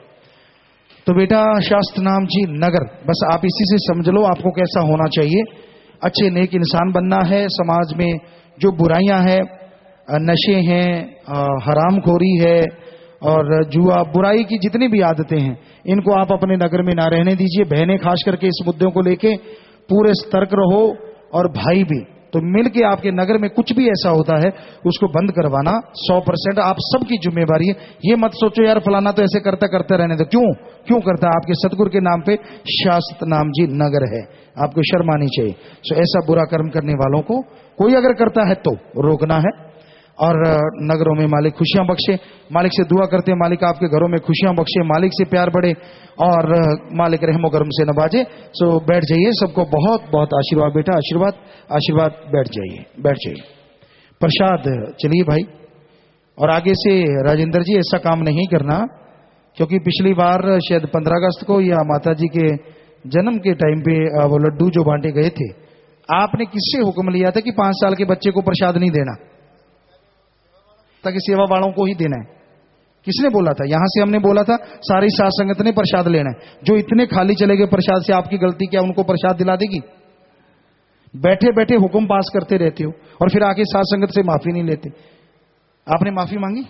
तो बेटा शास्त्र नाम जी नगर, बस आप इसी से समझ लो आपको कैसा होना चाहिए। अच्छे नेक इंसान बनना है। समाज में जो बुराइयां हैं, नशे हैं, हरामखोरी है और जुआ, बुराई की जितनी भी आदतें हैं, इनको आप अपने नगर में ना रहने दीजिए। बहनें खास करके इस मुद्दों को लेके पूरे सतर्क रहो और भाई भी। तो मिलके आपके नगर में कुछ भी ऐसा होता है उसको बंद करवाना 100% आप सबकी जिम्मेवारी है। ये मत सोचो यार फलाना तो ऐसे करता करते रहने दो, क्यों करता है? आपके सतगुरु के नाम पे शास्त्र नाम जी नगर है, आपको शर्म आनी चाहिए। सो ऐसा बुरा कर्म करने वालों को कोई अगर करता है तो रोकना है। और नगरों में मालिक खुशियां बख्शे। मालिक से दुआ करते हैं मालिक आपके घरों में खुशियां बख्शे, मालिक से प्यार बढ़े और मालिक रहमो करम से नवाजे। सो बैठ जाइए, सबको बहुत बहुत आशीर्वाद बेटा, आशीर्वाद आशीर्वाद। बैठ जाइए, बैठ जाइए। प्रसाद चलिए भाई। और आगे से राजेंद्र जी ऐसा काम नहीं करना, क्योंकि पिछली बार शायद 15 अगस्त को या माता जी के जन्म के टाइम पे वो लड्डू जो बांटे गए थे, आपने किससे हुक्म लिया था कि 5 साल के बच्चे को प्रसाद नहीं देना, ताकि सेवा वालों को ही देना है? किसने बोला था? यहां से हमने बोला था, सारी साध संगत ने प्रसाद लेना है। जो इतने खाली चले गए प्रसाद से, आपकी गलती क्या उनको प्रसाद दिला देगी? बैठे बैठे हुक्म पास करते रहते हो और फिर आके साध संगत से माफी नहीं लेते। आपने माफी मांगी,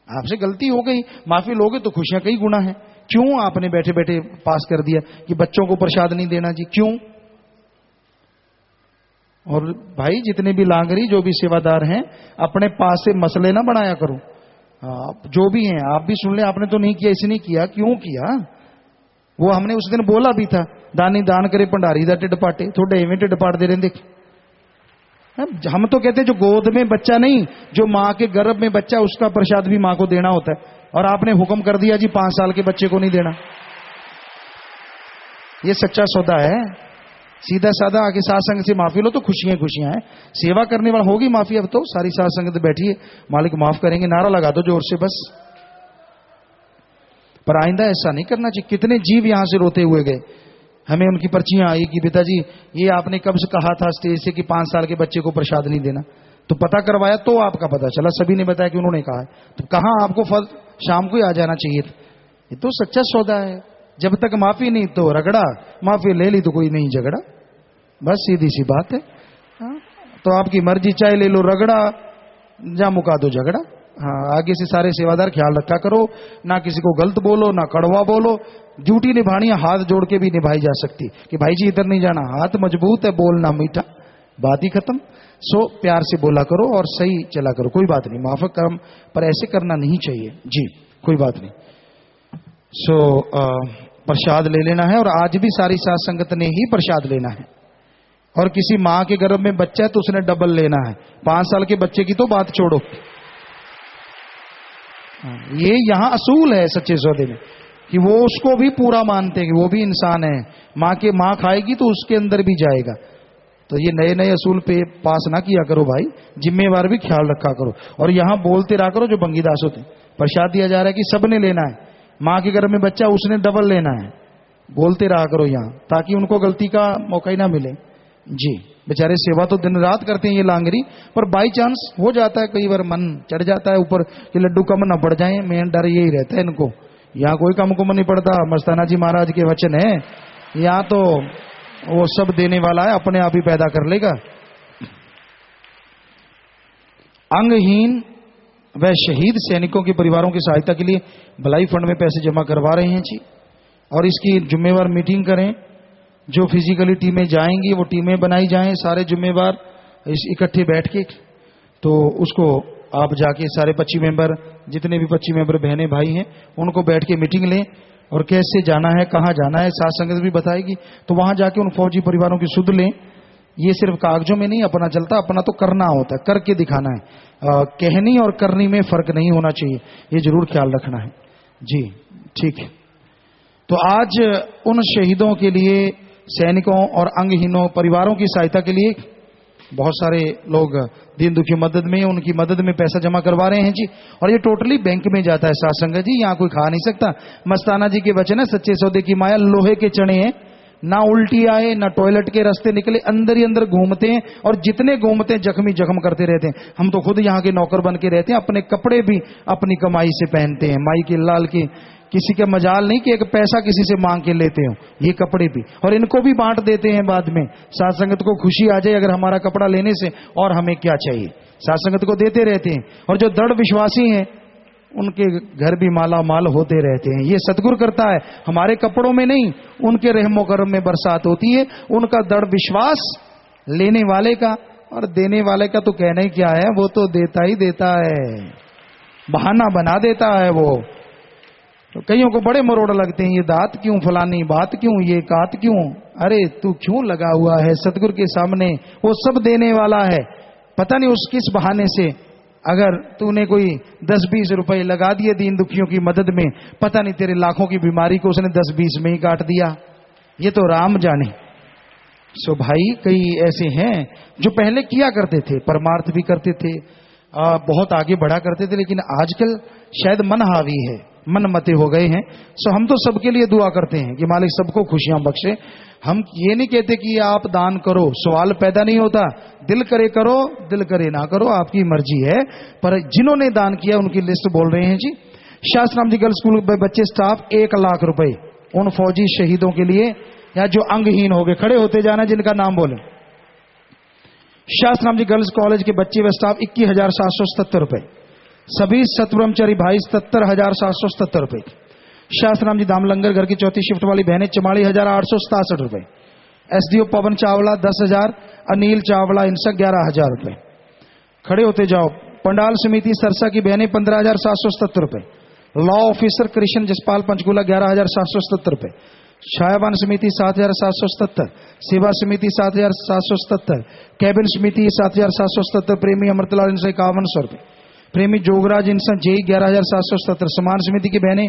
आपसे गलती हो गई, माफी लोगे तो खुशियां कई गुना है। क्यों आपने बैठे बैठे पास कर दिया कि बच्चों को प्रसाद नहीं देना जी? क्यों? और भाई जितने भी लांगरी जो भी सेवादार हैं, अपने पास से मसले ना बनाया करो। जो भी हैं आप भी सुन ले, आपने तो नहीं किया, इसने किया, क्यों किया? वो हमने उस दिन बोला भी था, दानी दान करे भंडारी दा टिड पाटे। थोड़े एवं टिड पाटते रहते। हम तो कहते जो गोद में बच्चा नहीं, जो माँ के गर्भ में बच्चा, उसका प्रसाद भी माँ को देना होता है। और आपने हुक्म कर दिया जी 5 साल के बच्चे को नहीं देना। ये सच्चा सौदा है। सीधा साधा आके साथ संगत से माफी लो तो खुशियां खुशियां हैं। सेवा करने वाला होगी माफी। अब तो सारी साथ संगत बैठी है, मालिक माफ करेंगे, नारा लगा दो जोर से बस। पर आइंदा ऐसा नहीं करना चाहिए। कितने जीव यहां से रोते हुए गए, हमें उनकी पर्चियां आई कि पिताजी ये आपने कब से कहा था स्टेज से कि 5 साल के बच्चे को प्रसाद नहीं देना। तो पता करवाया तो आपका पता चला, सभी ने बताया कि उन्होंने कहा है। तो कहां आपको फल शाम को ही आ जाना चाहिए था। ये तो सच्चा सौदा है। जब तक माफी नहीं तो रगड़ा, माफी ले ली तो कोई नहीं झगड़ा। बस सीधी सी बात है। तो आपकी मर्जी, चाहे ले लो रगड़ा या मुका दो झगड़ा। हाँ, आगे से सारे सेवादार ख्याल रखा करो, ना किसी को गलत बोलो ना कड़वा बोलो। ड्यूटी निभानी है, हाथ जोड़ के भी निभाई जा सकती कि भाई जी इधर नहीं जाना, हाथ मजबूत है, बोलना मीठा, बात ही खत्म। सो प्यार से बोला करो और सही चला करो, कोई बात नहीं। माफक कर्म पर ऐसे करना नहीं चाहिए जी, कोई बात नहीं। सो प्रसाद ले लेना है। और आज भी सारी साध संगत ने ही प्रसाद लेना है। और किसी माँ के गर्भ में बच्चा है तो उसने डबल लेना है। 5 साल के बच्चे की तो बात छोड़ो, ये यहां असूल है सच्चे सौदे में कि वो उसको भी पूरा मानते हैं कि वो भी इंसान है। माँ खाएगी तो उसके अंदर भी जाएगा। तो ये नए नए असूल पे पास ना किया करो भाई, जिम्मेवार भी ख्याल रखा करो। और यहां बोलते रहा करो जो बंगीदास होते, प्रसाद दिया जा रहा है कि सबने लेना है, माँ के घर में बच्चा उसने डबल लेना है, बोलते रहा करो यहाँ, ताकि उनको गलती का मौका ही ना मिले। जी, बेचारे सेवा तो दिन रात करते हैं ये लांगरी, पर बाई चांस हो जाता है, कई बार मन चढ़ जाता है ऊपर कि लड्डू कम ना पड़ जाए। मेन डर यही रहता है इनको। यहाँ कोई कम कुम नहीं पड़ता, मस्ताना जी महाराज के वचन है। यहाँ तो वो सब देने वाला है, अपने आप ही पैदा कर लेगा। अंगहीन व शहीद सैनिकों के परिवारों की सहायता के लिए भलाई फंड में पैसे जमा करवा रहे हैं जी। और इसकी जिम्मेवार मीटिंग करें। जो फिजिकली टीमें जाएंगी वो टीमें बनाई जाएं, सारे जिम्मेवार इकट्ठे बैठ के। तो उसको आप जाके सारे 25 मेंबर, जितने भी 25 मेंबर बहनें भाई हैं, उनको बैठ के मीटिंग लें। और कैसे जाना है, कहाँ जाना है, साथ संगत भी बताएगी। तो वहां जाके उन फौजी परिवारों की सुध लें। ये सिर्फ कागजों में नहीं अपना चलता, अपना तो करना होता है, करके दिखाना है। कहनी और करनी में फर्क नहीं होना चाहिए, ये जरूर ख्याल रखना है जी। ठीक है, तो आज उन शहीदों के लिए, सैनिकों और अंगहीनों परिवारों की सहायता के लिए बहुत सारे लोग दीन दुखी मदद में, उनकी मदद में पैसा जमा करवा रहे हैं जी। और ये टोटली बैंक में जाता है साथ संगत जी, यहाँ कोई खा नहीं सकता। मस्ताना जी के वचन है, सच्चे सौदे की माया लोहे के चने हैं, ना उल्टी आए ना टॉयलेट के रास्ते निकले, अंदर ही अंदर घूमते हैं। और जितने घूमते हैं जख्मी जख्म करते रहते हैं। हम तो खुद यहाँ के नौकर बन के रहते हैं, अपने कपड़े भी अपनी कमाई से पहनते हैं, माई के लाल के। किसी का मजाल नहीं कि एक पैसा किसी से मांग के लेते हो, ये कपड़े भी, और इनको भी बांट देते हैं बाद में। साथ संगत को खुशी आ जाए अगर हमारा कपड़ा लेने से, और हमें क्या चाहिए, साथ संगत को देते रहते हैं। और जो दृढ़ विश्वासी हैं उनके घर भी माला माल होते रहते हैं। ये सतगुरु करता है, हमारे कपड़ों में नहीं, उनके रहमो करम में बरसात होती है। उनका दृढ़ विश्वास लेने वाले का, और देने वाले का तो कहना ही क्या है, वो तो देता ही देता है, बहाना बना देता है वो। तो कईयों को बड़े मरोड़ लगते हैं, ये दात क्यों, फलानी बात क्यों, ये कात क्यों। अरे तू क्यों लगा हुआ है सतगुरु के सामने, वो सब देने वाला है। पता नहीं उस किस बहाने से, अगर तूने कोई 10-20 रुपए लगा दिए दीन दुखियों की मदद में, पता नहीं तेरे लाखों की बीमारी को उसने 10-20 में ही काट दिया। ये तो राम जाने। सो भाई, कई ऐसे हैं जो पहले किया करते थे, परमार्थ भी करते थे, बहुत आगे बढ़ा करते थे, लेकिन आजकल शायद मन हावी है, मन मते हो गए हैं। सो हम तो सबके लिए दुआ करते हैं कि मालिक सबको खुशियां बख्शे। हम ये नहीं कहते कि आप दान करो, सवाल पैदा नहीं होता, दिल करे करो, दिल करे ना करो, आपकी मर्जी है। पर जिन्होंने दान किया उनकी लिस्ट बोल रहे हैं जी। शास्त्राम जी गर्ल्स स्कूल में बच्चे स्टाफ 1 लाख रुपए उन फौजी शहीदों के लिए, या जो अंगहीन हो गए, खड़े होते जाना जिनका नाम बोले। शास्त्राम जी गर्ल्स कॉलेज के बच्चे व स्टाफ 21,777 रुपए। सभी सतब्रह्मचारी भाई 77,777 रुपए। शास्त्राम जी दामलंगर घर की चौथी शिफ्ट वाली बहनें 44,867 रुपए। एसडीओ पवन चावला 10,000, अनिल चावला इनसा 11,000 रुपए। खड़े होते जाओ। पंडाल समिति सरसा की बहनें 15,777 रुपए। लॉ ऑफिसर कृष्ण जसपाल पंचकूला 11,777 रुपए। छायावान समिति 7,777। सेवा समिति 7,777। कैबिन समिति 7,777। प्रेमी अमृतलाल इनसे 5100 रुपए। प्रेमी जोगराज इनसा जेई 11,777। समान समिति की बहनें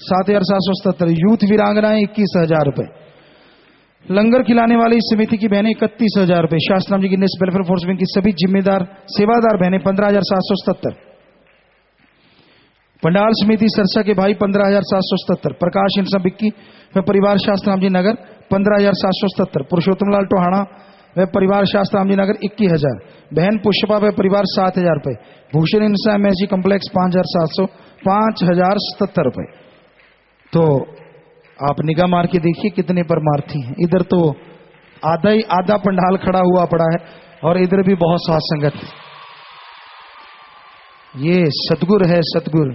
7,777। यूथ वीरांगनाएं 21,000 रुपए। लंगर खिलाने वाली समिति की बहनें 31,000 रुपए। शास्त्राम जी की नेस वेलफेयर फोर्स विंग की सभी जिम्मेदार सेवादार बहनें 15,777। पंडाल समिति सरसा के भाई 15,777। प्रकाश इंसा बिक्की व परिवार शास्त्राम जी नगर 15,777। पुरुषोत्तम लाल टोहाना व परिवार शास्त्राम जी नगर 21,000। बहन पुष्पा व परिवार 7,000 रुपए। भूषण इंसा एमएसजी कॉम्प्लेक्स 5,700 5,077 रुपए। तो आप निगाह मार के देखिए कितने परमार्थी हैं। इधर तो आधा पंडाल खड़ा हुआ पड़ा है, और इधर भी बहुत साथ संगत है। ये सतगुर है, सतगुर।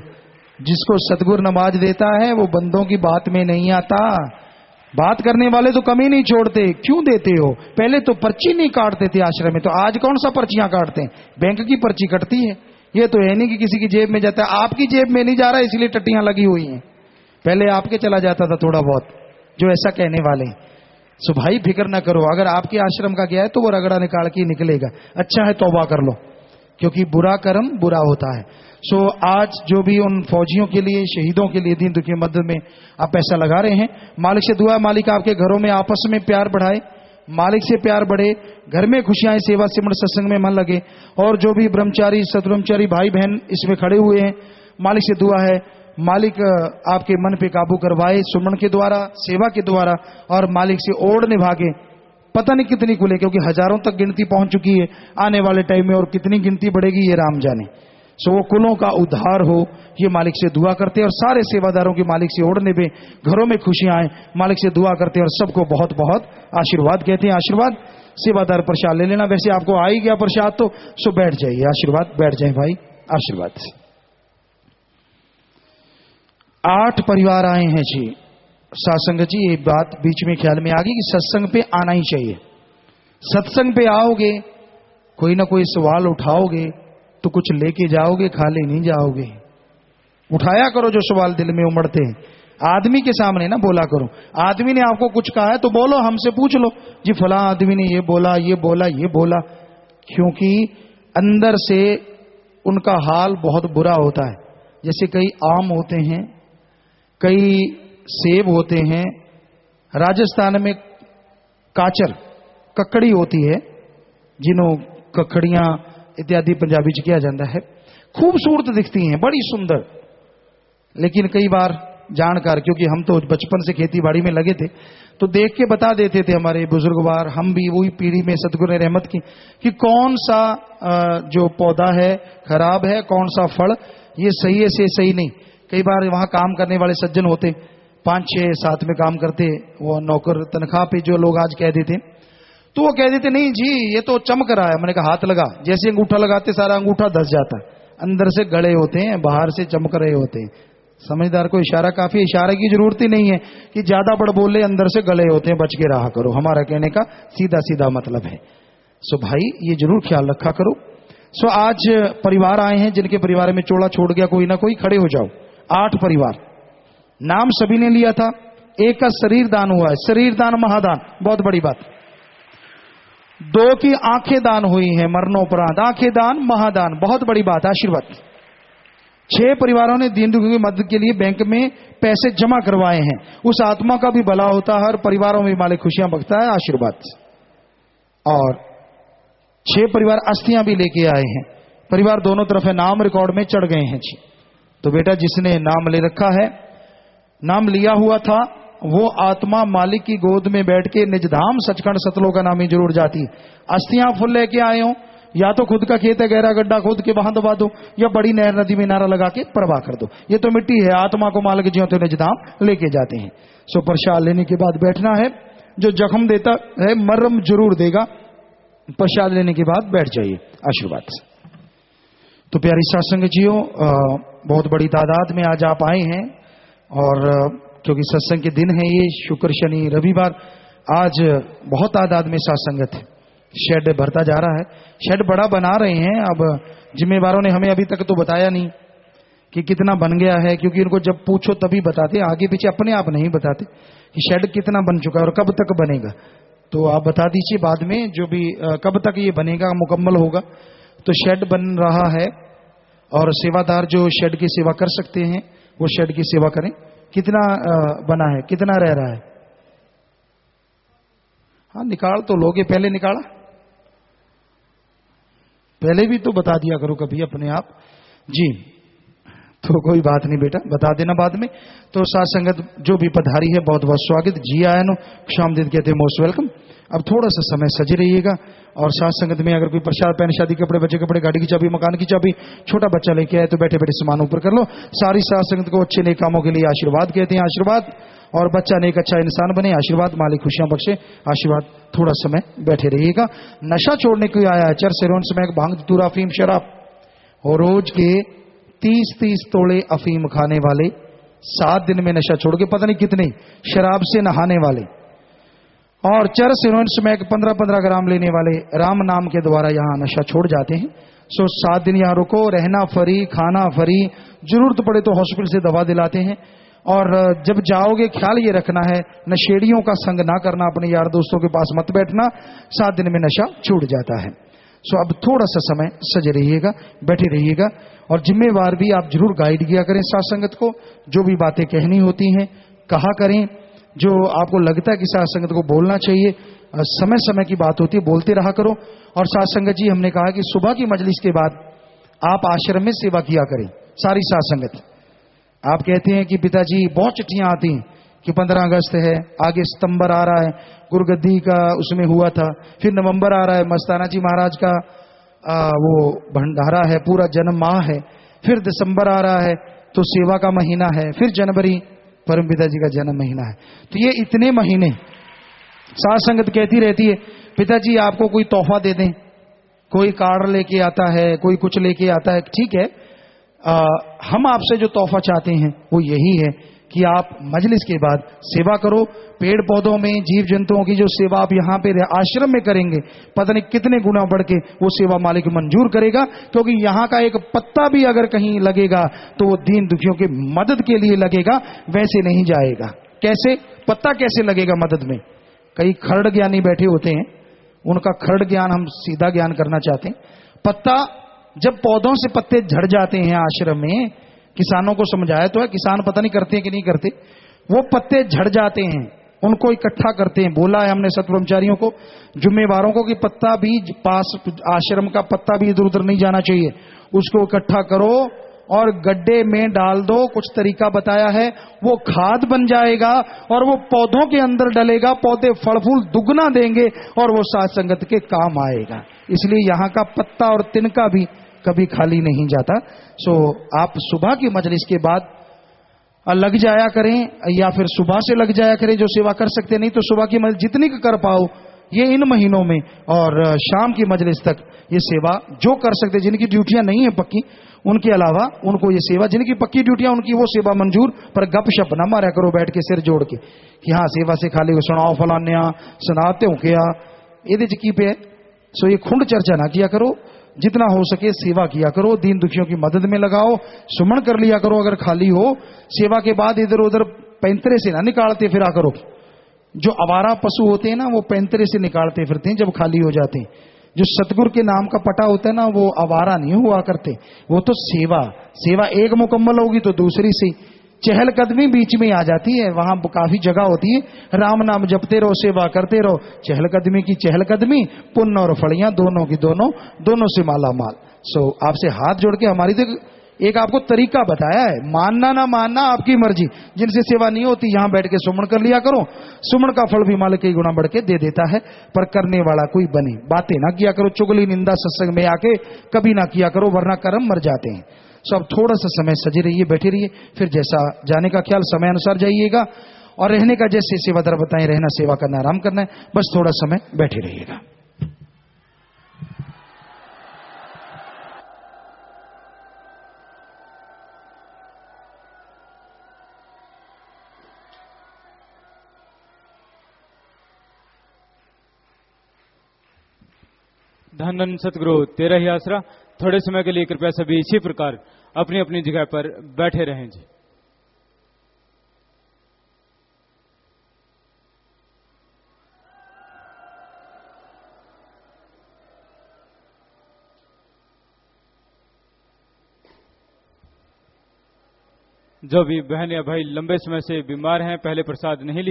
जिसको सतगुर नमाज देता है वो बंदों की बात में नहीं आता। बात करने वाले तो कमी नहीं छोड़ते, क्यों देते हो? पहले तो पर्ची नहीं काटते थे आश्रम में, तो आज कौन सा पर्चियां काटते हैं? बैंक की पर्ची कटती है। ये तो है नहीं कि किसी की जेब में जाता है। आपकी जेब में नहीं जा रहा, इसलिए टट्टियां लगी हुई हैं। पहले आपके चला जाता था थोड़ा बहुत, जो ऐसा कहने वाले। सो भाई फिक्र ना करो, अगर आपके आश्रम का गया है तो वो रगड़ा निकाल के निकलेगा। अच्छा है तौबा कर लो, क्योंकि बुरा कर्म बुरा होता है। सो आज जो भी उन फौजियों के लिए, शहीदों के लिए दीन दुखी मदद में आप पैसा लगा रहे हैं, मालिक से दुआ, मालिक आपके घरों में आपस में प्यार बढ़ाए, मालिक से प्यार बढ़े, घर में खुशियां, सेवा सिमरन सत्संग में मन लगे। और जो भी ब्रह्मचारी सतब्रह्मचारी भाई बहन इसमें खड़े हुए हैं, मालिक से दुआ है मालिक आपके मन पे काबू करवाए, सुमन के द्वारा, सेवा के द्वारा, और मालिक से ओढ़ निभागे। पता नहीं कितनी कुले, क्योंकि हजारों तक गिनती पहुंच चुकी है आने वाले टाइम में, और कितनी गिनती बढ़ेगी ये राम जाने। सो वो कुलों का उद्धार हो, ये मालिक से दुआ करते हैं। और सारे सेवादारों की मालिक से ओढ़ने पे घरों में खुशियां आए, मालिक से दुआ करते हैं। और सबको बहुत बहुत आशीर्वाद कहते हैं। आशीर्वाद सेवादार प्रसाद ले लेना। वैसे आपको आ ही गया प्रसाद तो सो बैठ जाइए, आशीर्वाद, बैठ जाए भाई, आशीर्वाद। 8 परिवार आए हैं जी। सत्संग जी, ये बात बीच में ख्याल में आ गई कि सत्संग पे आना ही चाहिए। सत्संग पे आओगे, कोई ना कोई सवाल उठाओगे तो कुछ लेके जाओगे, खाली नहीं जाओगे। उठाया करो जो सवाल दिल में उमड़ते हैं। आदमी के सामने ना बोला करो। आदमी ने आपको कुछ कहा है तो बोलो, हमसे पूछ लो जी फला आदमी ने ये बोला, ये बोला, ये बोला, क्योंकि अंदर से उनका हाल बहुत बुरा होता है। जैसे कई आम होते हैं, कई सेब होते हैं, राजस्थान में काचर ककड़ी होती है, जिन्हों ककड़ियां इत्यादि पंजाबी च किया जाता है, खूबसूरत दिखती हैं, बड़ी सुंदर। लेकिन कई बार जानकार, क्योंकि हम तो बचपन से खेती बाड़ी में लगे थे, तो देख के बता देते थे हमारे बुजुर्गवार, हम भी वही पीढ़ी में सतगुरु ने रहमत की कि कौन सा जो पौधा है खराब है, कौन सा फल ये सही है से सही नहीं। कई बार वहां काम करने वाले सज्जन होते, 5-6 साथ में काम करते, वो नौकर तनख्वाह पे जो लोग आज कह देते, तो वो कह देते नहीं जी ये तो चमक रहा है। मैंने कहा हाथ लगा, जैसे अंगूठा लगाते सारा अंगूठा धस जाता है। अंदर से गड़े होते हैं, बाहर से चमक रहे होते हैं। समझदार को इशारा काफी, इशारे की जरूरत ही नहीं है कि ज्यादा बड़ बोले, अंदर से गले होते हैं, बच के रहा करो। हमारा कहने का सीधा सीधा मतलब है। सो भाई ये जरूर ख्याल रखा करो। सो आज परिवार आए हैं जिनके परिवार में चोला छोड़ गया कोई ना कोई, खड़े हो जाओ। 8 परिवार, नाम सभी ने लिया था। एक का शरीर दान हुआ है, शरीर दान महादान, बहुत बड़ी बात। 2 की आंखें दान हुई हैं मरणोपरांत, आंखें दान महादान, बहुत बड़ी बात, आशीर्वाद। 6 परिवारों ने दीन दुखियों की मदद के लिए बैंक में पैसे जमा करवाए हैं। उस आत्मा का भी भला होता है, हर परिवारों में मालिक खुशियां बख्शता है, आशीर्वाद। और 6 परिवार अस्थियां भी लेके आए हैं। परिवार दोनों तरफ है, नाम रिकॉर्ड में चढ़ गए हैं जी। तो बेटा जिसने नाम ले रखा है, नाम लिया हुआ था, वो आत्मा मालिक की गोद में बैठ के निजधाम सचखंड सतलोक का नाम ही जरूर जाती। अस्थियां फुल लेके आए हो, या तो खुद का खेत है, गहरा गड्ढा खोद के वहां दबा दो, या बड़ी नहर नदी में नारा लगा के प्रवाह कर दो। ये तो मिट्टी है, आत्मा को मालिक जी तो निजधाम लेके जाते हैं। सो प्रसाद लेने के बाद बैठना है। जो जख्म देता है मरम जरूर देगा। प्रसाद लेने के बाद बैठ जाइए, आशीर्वाद। तो प्यारी सत्संग जियो, बहुत बड़ी तादाद में आज आप आए हैं, और क्योंकि सत्संग के दिन है, ये शुक्र शनि रविवार, आज बहुत तादाद में सत्संगत है। शेड भरता जा रहा है, शेड बड़ा बना रहे हैं। अब जिम्मेवारों ने हमें अभी तक तो बताया नहीं कि कितना बन गया है, क्योंकि उनको जब पूछो तभी बताते, आगे पीछे अपने आप नहीं बताते कि शेड कितना बन चुका है और कब तक बनेगा। तो आप बता दीजिए बाद में, जो भी कब तक ये बनेगा, मुकम्मल होगा। तो शेड बन रहा है, और सेवादार जो शेड की सेवा कर सकते हैं वो शेड की सेवा करें। कितना बना है, कितना रह रहा है? हाँ निकाल तो लोगे, पहले निकाला, पहले भी तो बता दिया करो कभी अपने आप जी। तो कोई बात नहीं बेटा, बता देना बाद में। तो साथ संगत जो भी पधारी है बहुत बहुत स्वागत जी। आया नो शामदीद कहते हैं मोस्ट वेलकम। अब थोड़ा सा समय सजे रहिएगा। और साथ संगत में अगर कोई प्रसाद, पैन, शादी कपड़े, बच्चे कपड़े, गाड़ी की चाबी, मकान की चाबी, छोटा बच्चा लेके आए तो बैठे बैठे सामान ऊपर कर लो। सारी साथ संगत को अच्छे नेक कामों के लिए आशीर्वाद कहते हैं, आशीर्वाद। और बच्चा नेक अच्छा इंसान बने, आशीर्वाद। मालिक खुशियां बख्शे, आशीर्वाद। थोड़ा समय बैठे रहिएगा। नशा छोड़ने को आया है, चर सेरोन स्मैक, भांग, धतूरा, अफीम, शराब, और रोज के 30-30 तोड़े अफीम खाने वाले, 7 दिन में नशा छोड़ के पता नहीं कितने शराब से नहाने वाले, और चर सिरोन स्मैक 15-15 ग्राम लेने वाले राम नाम के द्वारा यहाँ नशा छोड़ जाते हैं। सो 7 दिन यहाँ रुको, रहना फ्री, खाना फ्री, जरूरत पड़े तो हॉस्पिटल से दवा दिलाते हैं। और जब जाओगे ख्याल ये रखना है, नशेड़ियों का संग ना करना, अपने यार दोस्तों के पास मत बैठना, 7 दिन में नशा छूट जाता है। सो अब थोड़ा सा समय सजे रहिएगा, बैठे रहिएगा, और जिम्मेवार भी आप जरूर गाइड किया करें साथ संगत को। जो भी बातें कहनी होती हैं कहा करें, जो आपको लगता है कि साथ संगत को बोलना चाहिए, समय समय की बात होती है, बोलते रहा करो। और साथ संगत जी, हमने कहा कि सुबह की मजलिस के बाद आप आश्रम में सेवा किया करें, सारी साथ संगत। आप कहते हैं कि पिताजी बहुत चिट्ठियां आती हैं कि 15 अगस्त है, आगे सितंबर आ रहा है, गुरुगद्दी का उसमें हुआ था, फिर नवंबर आ रहा है, मस्ताना जी महाराज का वो भंडारा है, पूरा जन्म माह है, फिर दिसंबर आ रहा है तो सेवा का महीना है, फिर जनवरी परम पिताजी का जन्म महीना है। तो ये इतने महीने साथ संगत कहती रहती है पिताजी आपको कोई तोहफा दे दें, कोई कार्ड लेके आता है, कोई कुछ लेके आता है। ठीक है, हम आपसे जो तोहफा चाहते हैं वो यही है कि आप मजलिस के बाद सेवा करो। पेड़ पौधों में, जीव जंतुओं की जो सेवा आप यहाँ पे आश्रम में करेंगे, पता नहीं कितने गुना बढ़ के वो सेवा मालिक मंजूर करेगा, क्योंकि यहाँ का एक पत्ता भी अगर कहीं लगेगा तो वो दीन दुखियों की मदद के लिए लगेगा, वैसे नहीं जाएगा। कैसे पत्ता कैसे लगेगा मदद में? कई खर्ड ज्ञानी बैठे होते हैं, उनका खर्ड ज्ञान हम सीधा ज्ञान करना चाहते हैं। पत्ता, जब पौधों से पत्ते झड़ जाते हैं आश्रम में, किसानों को समझाया तो है, किसान पता नहीं करते हैं कि नहीं करते, वो पत्ते झड़ जाते हैं, उनको इकट्ठा करते हैं। बोला है हमने सत्कर्मचारियों को, जिम्मेवारों को, कि पत्ता भी पास, आश्रम का पत्ता भी इधर उधर नहीं जाना चाहिए, उसको इकट्ठा करो और गड्ढे में डाल दो। कुछ तरीका बताया है, वो खाद बन जाएगा और वो पौधों के अंदर डलेगा, पौधे फल फूल दुगना देंगे और वो साथ संगत के काम आएगा। इसलिए यहाँ का पत्ता और तिनका भी कभी खाली नहीं जाता। सो आप सुबह की मजलिस के बाद लग जाया करें, या फिर सुबह से लग जाया करें जो सेवा कर सकते, नहीं तो सुबह की मजलिस जितनी कर पाओ ये इन महीनों में, और शाम की मजलिस तक ये सेवा जो कर सकते, जिनकी ड्यूटियां नहीं है पक्की, उनके अलावा उनको ये सेवा, जिनकी पक्की ड्यूटियां उनकी वो सेवा मंजूर, पर गपशप ना मारा करो बैठ के सिर जोड़ के कि हाँ सेवा से खाली सुनाओ फलान्या सुनाते हो क्या, ये की पे है। सो ये खुंड चर्चा ना किया करो, जितना हो सके सेवा किया करो, दीन दुखियों की मदद में लगाओ, सुमन कर लिया करो अगर खाली हो। सेवा के बाद इधर उधर पैंतरे से ना निकालते फिरा करो। जो आवारा पशु होते हैं ना, वो पैंतरे से निकालते फिरते हैं जब खाली हो जाते हैं। जो सतगुरु के नाम का पटा होता है ना, वो आवारा नहीं हुआ करते, वो तो सेवा एक मुकम्मल होगी तो दूसरी से चहलकदमी बीच में आ जाती है। वहां काफी जगह होती है, राम नाम जपते रहो, सेवा करते रहो, चहलकदमी की चहलकदमी, पुण्य और फलियां दोनों की दोनों से माला माल। सो आपसे हाथ जोड़ के, हमारी तो एक आपको तरीका बताया है, मानना ना मानना आपकी मर्जी। जिनसे सेवा नहीं होती यहां बैठ के सुमन कर लिया करो, सुमन का फल भी मालिक कई गुना बढ़ के दे देता है, पर करने वाला कोई बने। बातें ना किया करो, चुगली निंदा सत्संग में आके कभी ना किया करो, वरना कर्म मर जाते हैं। सब थोड़ा सा समय सजे रहिए, बैठे रहिए, फिर जैसा जाने का ख्याल समय अनुसार जाइएगा, और रहने का जैसे सेवादार बताएं, रहना, सेवा करना, आराम करना है, बस थोड़ा समय बैठे रहिएगा। धन धन सतगुरु तेरा ही आसरा। थोड़े समय के लिए कृपया सभी इसी प्रकार अपनी अपनी जगह पर बैठे रहें जी। जो भी बहन या भाई लंबे समय से बीमार हैं, पहले प्रसाद नहीं लिया